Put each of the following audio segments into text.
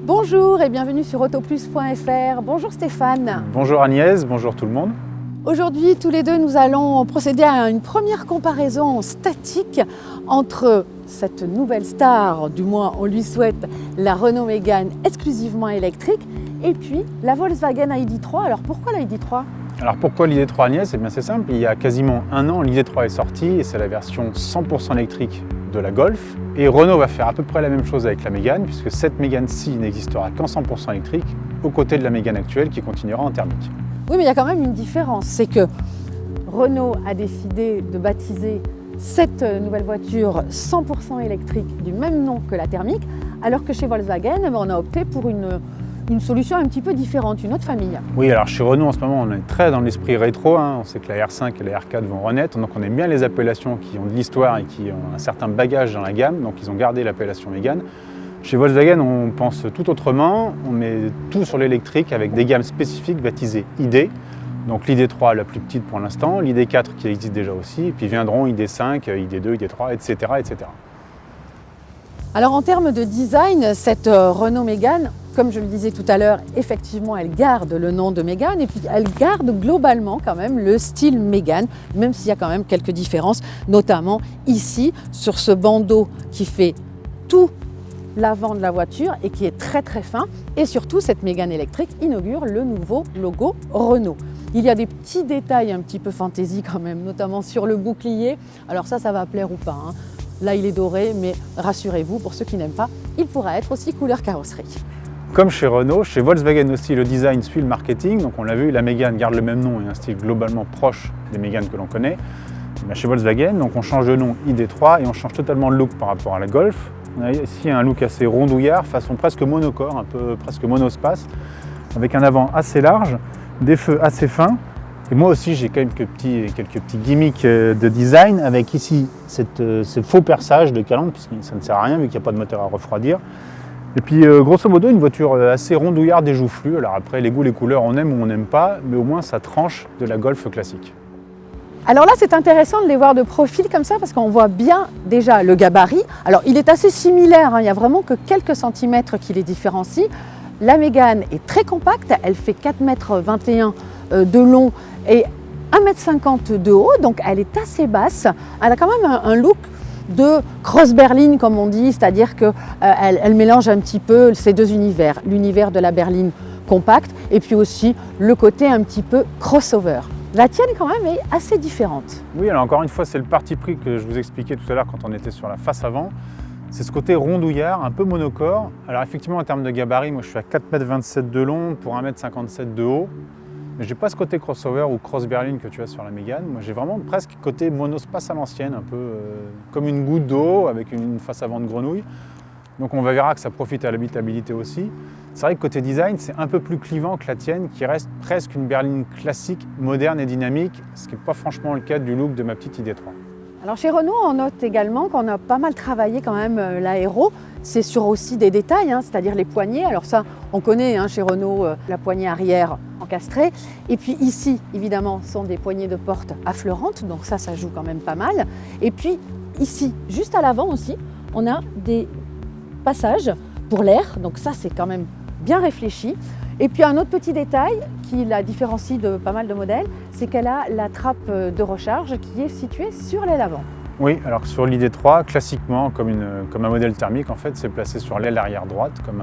Bonjour et bienvenue sur autoplus.fr. Bonjour Stéphane. Bonjour Agnès, bonjour tout le monde. Aujourd'hui, tous les deux, nous allons procéder à une première comparaison statique entre cette nouvelle star, du moins on lui souhaite, la Renault Mégane exclusivement électrique, et puis la Volkswagen ID.3. Alors pourquoi la ID.3 ? Alors pourquoi l'ID.3 Agnès ? Eh bien c'est simple, il y a quasiment un an, l'ID.3 est sorti et c'est la version 100% électrique de la Golf. Et Renault va faire à peu près la même chose avec la Mégane, puisque cette Mégane-ci n'existera qu'en 100% électrique, aux côtés de la Mégane actuelle qui continuera en thermique. Oui, mais il y a quand même une différence, c'est que Renault a décidé de baptiser cette nouvelle voiture 100% électrique du même nom que la thermique, alors que chez Volkswagen, on a opté pour une solution un petit peu différente, une autre famille. Oui, alors chez Renault en ce moment, on est très dans l'esprit rétro. On sait que la R5 et la R4 vont renaître, donc on aime bien les appellations qui ont de l'histoire et qui ont un certain bagage dans la gamme, donc ils ont gardé l'appellation Mégane. Chez Volkswagen, on pense tout autrement, on met tout sur l'électrique avec des gammes spécifiques baptisées ID. Donc l'ID.3 la plus petite pour l'instant, l'ID.4 qui existe déjà aussi, et puis viendront ID.5, ID.2, ID.3, etc., etc. Alors en termes de design, cette Renault Mégane, comme je le disais tout à l'heure, effectivement elle garde le nom de Mégane et puis elle garde globalement quand même le style Mégane, même s'il y a quand même quelques différences, notamment ici sur ce bandeau qui fait tout l'avant de la voiture et qui est très très fin, et surtout cette Mégane électrique inaugure le nouveau logo Renault. Il y a des petits détails un petit peu fantaisie quand même, notamment sur le bouclier. Alors ça va plaire ou pas, hein. Là il est doré, mais rassurez-vous, pour ceux qui n'aiment pas, il pourra être aussi couleur carrosserie. Comme chez Renault, chez Volkswagen aussi, le design suit le marketing. Donc on l'a vu, la Mégane garde le même nom et un style globalement proche des Méganes que l'on connaît. Mais chez Volkswagen, donc on change de nom ID.3 et on change totalement le look par rapport à la Golf. On a ici un look assez rondouillard, façon presque monocore, un peu presque monospace, avec un avant assez large, des feux assez fins. Et moi aussi, j'ai quand même quelques petits gimmicks de design, avec ici ce faux perçage de calandre, puisque ça ne sert à rien vu qu'il n'y a pas de moteur à refroidir. Et puis grosso modo, une voiture assez rondouillarde et joufflue. Alors après, les goûts, les couleurs, on aime ou on n'aime pas, mais au moins ça tranche de la Golf classique. Alors là, c'est intéressant de les voir de profil comme ça parce qu'on voit bien déjà le gabarit. Alors il est assez similaire, hein, il n'y a vraiment que quelques centimètres qui les différencient. La Mégane est très compacte, elle fait 4,21 m de long et 1,50 m de haut, donc elle est assez basse. Elle a quand même un look de cross berline comme on dit, c'est-à-dire qu'elle mélange un petit peu ces deux univers, l'univers de la berline compacte et puis aussi le côté un petit peu crossover. La tienne quand même est assez différente. Oui, alors encore une fois, c'est le parti pris que je vous expliquais tout à l'heure quand on était sur la face avant. C'est ce côté rondouillard, un peu monocore. Alors effectivement, en termes de gabarit, moi je suis à 4,27 m de long pour 1,57 m de haut. Mais je n'ai pas ce côté crossover ou cross berline que tu as sur la Mégane. Moi j'ai vraiment presque côté monospace à l'ancienne, un peu comme une goutte d'eau avec une face avant de grenouille. Donc on verra que ça profite à l'habitabilité aussi. C'est vrai que côté design, c'est un peu plus clivant que la tienne, qui reste presque une berline classique, moderne et dynamique, ce qui n'est pas franchement le cas du look de ma petite ID.3. Alors chez Renault, on note également qu'on a pas mal travaillé quand même l'aéro. C'est sur aussi des détails, hein, c'est-à-dire les poignées. Alors ça, on connaît hein, chez Renault la poignée arrière encastrée. Et puis ici, évidemment, sont des poignées de porte affleurantes, donc ça joue quand même pas mal. Et puis ici, juste à l'avant aussi, on a des passages pour l'air, donc ça c'est quand même bien réfléchi. Et puis un autre petit détail qui la différencie de pas mal de modèles, c'est qu'elle a la trappe de recharge qui est située sur l'aile avant. Oui, alors sur l'ID.3, classiquement, comme un modèle thermique, en fait, c'est placé sur l'aile arrière droite, comme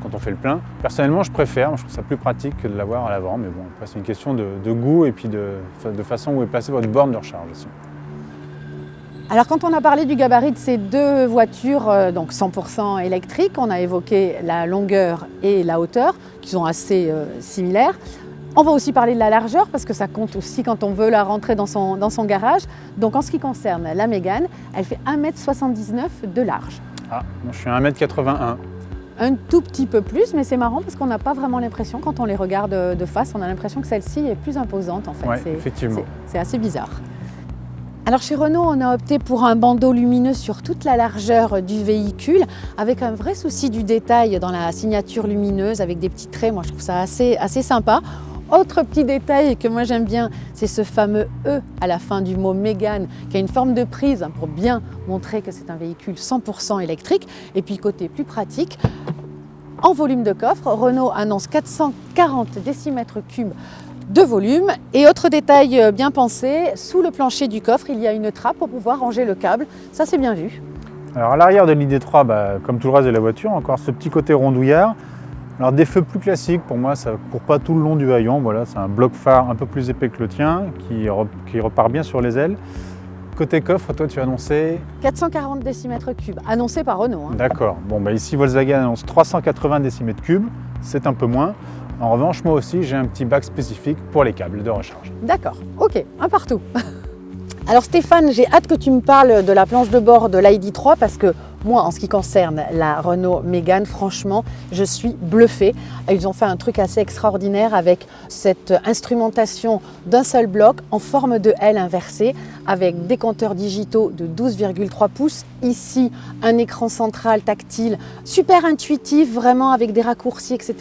quand on fait le plein. Personnellement, je préfère, je trouve ça plus pratique que de l'avoir à l'avant, mais bon, après c'est une question de goût et puis de façon où est placée votre borne de recharge aussi. Alors quand on a parlé du gabarit de ces deux voitures, donc 100% électriques, on a évoqué la longueur et la hauteur, qui sont assez similaires. On va aussi parler de la largeur, parce que ça compte aussi quand on veut la rentrer dans son garage. Donc en ce qui concerne la Mégane, elle fait 1,79 m de large. Ah, moi je suis à 1,81 m. Un tout petit peu plus, mais c'est marrant parce qu'on n'a pas vraiment l'impression, quand on les regarde de face, on a l'impression que celle-ci est plus imposante en fait. Ouais, effectivement. C'est assez bizarre. Alors chez Renault, on a opté pour un bandeau lumineux sur toute la largeur du véhicule, avec un vrai souci du détail dans la signature lumineuse, avec des petits traits. Moi, je trouve ça assez sympa. Autre petit détail que moi j'aime bien, c'est ce fameux E à la fin du mot Mégane, qui a une forme de prise pour bien montrer que c'est un véhicule 100% électrique. Et puis côté plus pratique, En volume de coffre, Renault annonce 440 décimètres cubes de volume. Et autre détail bien pensé, sous le plancher du coffre, il y a une trappe pour pouvoir ranger le câble. Ça, c'est bien vu. Alors à l'arrière de l'ID3, comme tout le reste de la voiture, encore ce petit côté rondouillard. Alors des feux plus classiques, pour moi ça ne court pas tout le long du haillon, voilà, c'est un bloc phare un peu plus épais que le tien, qui repart bien sur les ailes. Côté coffre, toi tu as annoncé 440 décimètres cubes, annoncé par Renault. D'accord, ici Volkswagen annonce 380 décimètres cubes, c'est un peu moins. En revanche, moi aussi j'ai un petit bac spécifique pour les câbles de recharge. D'accord, ok, un partout. Alors Stéphane, j'ai hâte que tu me parles de la planche de bord de l'ID3 parce que moi, en ce qui concerne la Renault Mégane, franchement, je suis bluffée. Ils ont fait un truc assez extraordinaire avec cette instrumentation d'un seul bloc en forme de L inversée avec des compteurs digitaux de 12,3 pouces. Ici, un écran central tactile super intuitif, vraiment avec des raccourcis, etc.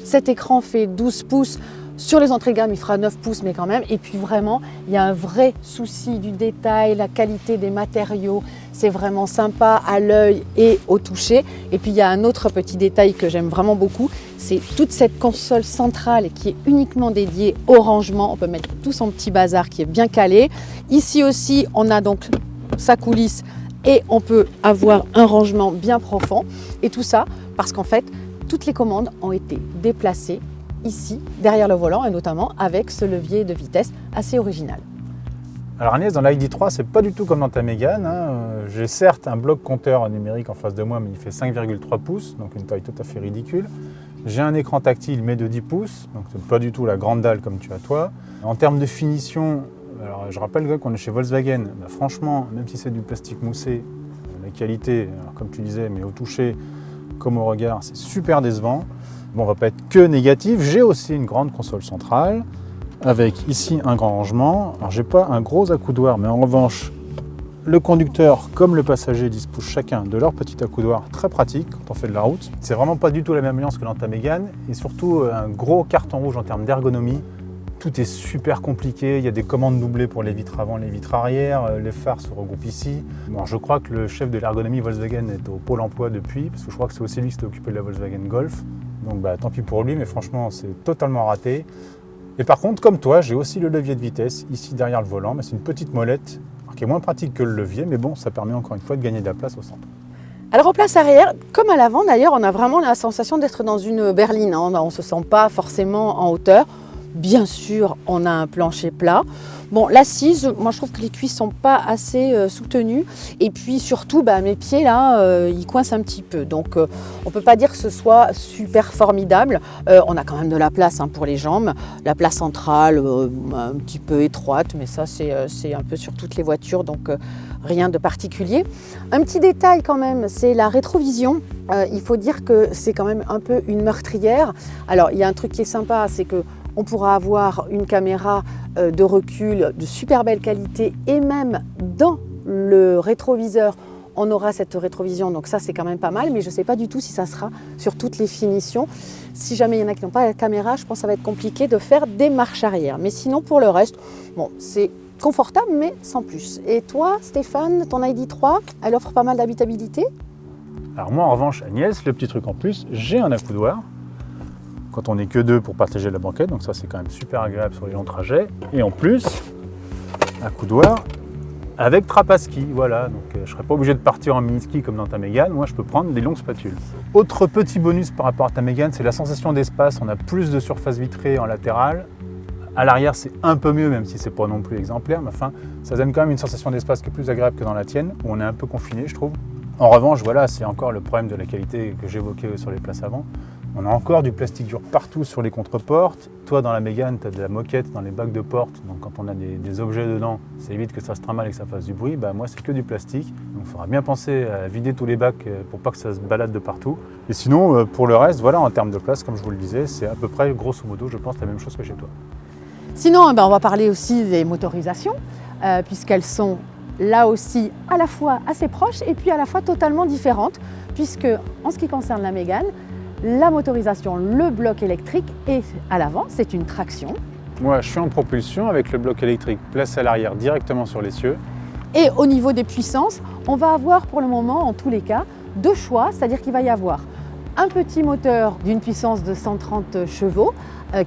Cet écran fait 12 pouces. Sur les entrées de gamme, il fera 9 pouces, mais quand même. Et puis vraiment, il y a un vrai souci du détail, la qualité des matériaux. C'est vraiment sympa à l'œil et au toucher. Et puis il y a un autre petit détail que j'aime vraiment beaucoup, c'est toute cette console centrale qui est uniquement dédiée au rangement. On peut mettre tout son petit bazar qui est bien calé. Ici aussi, on a donc sa coulisse et on peut avoir un rangement bien profond. Et tout ça parce qu'en fait, toutes les commandes ont été déplacées ici, derrière le volant, et notamment avec ce levier de vitesse assez original. Alors Agnès, dans l'ID3, c'est pas du tout comme dans ta Mégane. J'ai certes un bloc compteur numérique en face de moi, mais il fait 5,3 pouces, donc une taille tout à fait ridicule. J'ai un écran tactile, mais de 10 pouces, donc c'est pas du tout la grande dalle comme tu as toi. En termes de finition, alors je rappelle qu'on est chez Volkswagen. Franchement, même si c'est du plastique moussé, la qualité, alors comme tu disais, mais au toucher comme au regard, c'est super décevant. On ne va pas être que négatif, j'ai aussi une grande console centrale avec ici un grand rangement. Alors j'ai pas un gros accoudoir, mais en revanche, le conducteur comme le passager disposent chacun de leur petit accoudoir très pratique quand on fait de la route. C'est vraiment pas du tout la même ambiance que dans ta Mégane et surtout un gros carton rouge en termes d'ergonomie. Tout est super compliqué, il y a des commandes doublées pour les vitres avant, les vitres arrière, les phares se regroupent ici. Je crois que le chef de l'ergonomie Volkswagen est au Pôle emploi depuis, parce que je crois que c'est aussi lui qui s'est occupé de la Volkswagen Golf. Donc tant pis pour lui, mais franchement c'est totalement raté. Et par contre, comme toi, j'ai aussi le levier de vitesse ici derrière le volant, mais c'est une petite molette qui est moins pratique que le levier, mais bon, ça permet encore une fois de gagner de la place au centre. Alors en place arrière, comme à l'avant d'ailleurs, on a vraiment la sensation d'être dans une berline. On ne se sent pas forcément en hauteur. Bien sûr, on a un plancher plat. Bon, l'assise, moi je trouve que les cuisses sont pas assez soutenues. Et puis surtout, mes pieds là, ils coincent un petit peu. Donc on peut pas dire que ce soit super formidable. On a quand même de la place pour les jambes. La place centrale, un petit peu étroite, mais ça c'est un peu sur toutes les voitures, donc rien de particulier. Un petit détail quand même, c'est la rétrovision. Il faut dire que c'est quand même un peu une meurtrière. Alors il y a un truc qui est sympa, c'est que on pourra avoir une caméra de recul de super belle qualité et même dans le rétroviseur, on aura cette rétrovision. Donc ça, c'est quand même pas mal, mais je ne sais pas du tout si ça sera sur toutes les finitions. Si jamais il y en a qui n'ont pas la caméra, je pense que ça va être compliqué de faire des marches arrière. Mais sinon, pour le reste, c'est confortable, mais sans plus. Et toi, Stéphane, ton ID3, elle offre pas mal d'habitabilité? Alors moi, en revanche, Agnès, le petit truc en plus, j'ai un accoudoir. Quand on n'est que deux pour partager la banquette, donc ça c'est quand même super agréable sur les longs trajets. Et en plus, accoudoir avec trappe à ski, voilà. Donc je ne serais pas obligé de partir en mini-ski comme dans ta Mégane, moi je peux prendre des longues spatules. Autre petit bonus par rapport à ta Mégane, c'est la sensation d'espace. On a plus de surface vitrée en latéral. À l'arrière c'est un peu mieux, même si c'est pas non plus exemplaire, mais enfin ça donne quand même une sensation d'espace qui est plus agréable que dans la tienne, où on est un peu confiné je trouve. En revanche, voilà, c'est encore le problème de la qualité que j'évoquais sur les places avant. On a encore du plastique dur partout sur les contreportes. Toi, dans la Mégane, tu as de la moquette dans les bacs de porte. Donc quand on a des objets dedans, ça évite que ça se trimballe et que ça fasse du bruit. Moi, c'est que du plastique. Donc il faudra bien penser à vider tous les bacs pour pas que ça se balade de partout. Et sinon, pour le reste, voilà, en termes de place, comme je vous le disais, c'est à peu près, grosso modo, je pense, la même chose que chez toi. Sinon, on va parler aussi des motorisations, puisqu'elles sont là aussi à la fois assez proches et puis à la fois totalement différentes, puisque en ce qui concerne la Mégane, la motorisation, le bloc électrique et à l'avant, c'est une traction. Moi, je suis en propulsion avec le bloc électrique placé à l'arrière directement sur l'essieu. Et au niveau des puissances, on va avoir pour le moment, en tous les cas, deux choix, c'est-à-dire qu'il va y avoir un petit moteur d'une puissance de 130 chevaux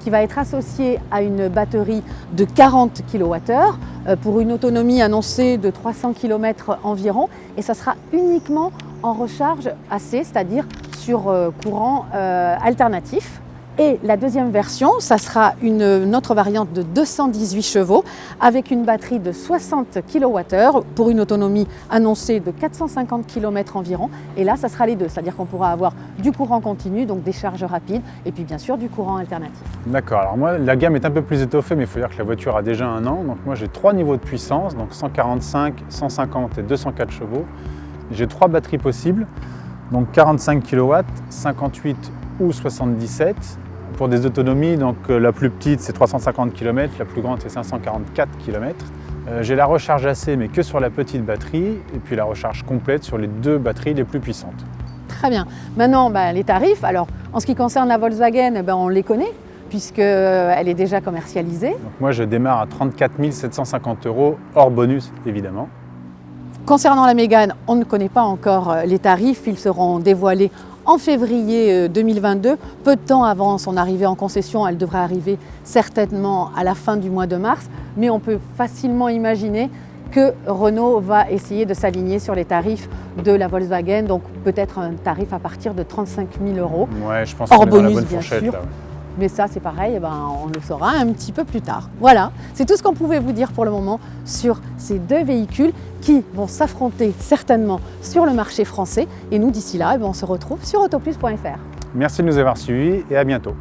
qui va être associé à une batterie de 40 kWh pour une autonomie annoncée de 300 km environ. Et ça sera uniquement en recharge AC, c'est-à-dire sur courant alternatif. Et la deuxième version, ça sera une autre variante de 218 chevaux avec une batterie de 60 kWh pour une autonomie annoncée de 450 km environ. Et là, ça sera les deux, c'est-à-dire qu'on pourra avoir du courant continu, donc des charges rapides, et puis bien sûr du courant alternatif. D'accord, alors moi la gamme est un peu plus étoffée, mais il faut dire que la voiture a déjà un an. Donc moi j'ai 3 niveaux de puissance, donc 145, 150 et 204 chevaux. J'ai 3 batteries possibles, donc 45 kW, 58 ou 77. Pour des autonomies, donc la plus petite c'est 350 km, la plus grande c'est 544 km. J'ai la recharge AC mais que sur la petite batterie et puis la recharge complète sur les 2 batteries les plus puissantes. Très bien. Maintenant, les tarifs. Alors, en ce qui concerne la Volkswagen, on les connaît puisqu'elle est déjà commercialisée. Donc moi je démarre à 34 750 € hors bonus évidemment. Concernant la Mégane, on ne connaît pas encore les tarifs, ils seront dévoilés en février 2022, peu de temps avant son arrivée en concession. Elle devrait arriver certainement à la fin du mois de mars, mais on peut facilement imaginer que Renault va essayer de s'aligner sur les tarifs de la Volkswagen, donc peut-être un tarif à partir de 35 000 €. Ouais, je pense hors qu'on est dans la bonus bonne bien fourchette, sûr. là, ouais. Mais ça, c'est pareil, on le saura un petit peu plus tard. Voilà, c'est tout ce qu'on pouvait vous dire pour le moment sur ces 2 véhicules qui vont s'affronter certainement sur le marché français. Et nous, d'ici là, on se retrouve sur autoplus.fr. Merci de nous avoir suivis et à bientôt.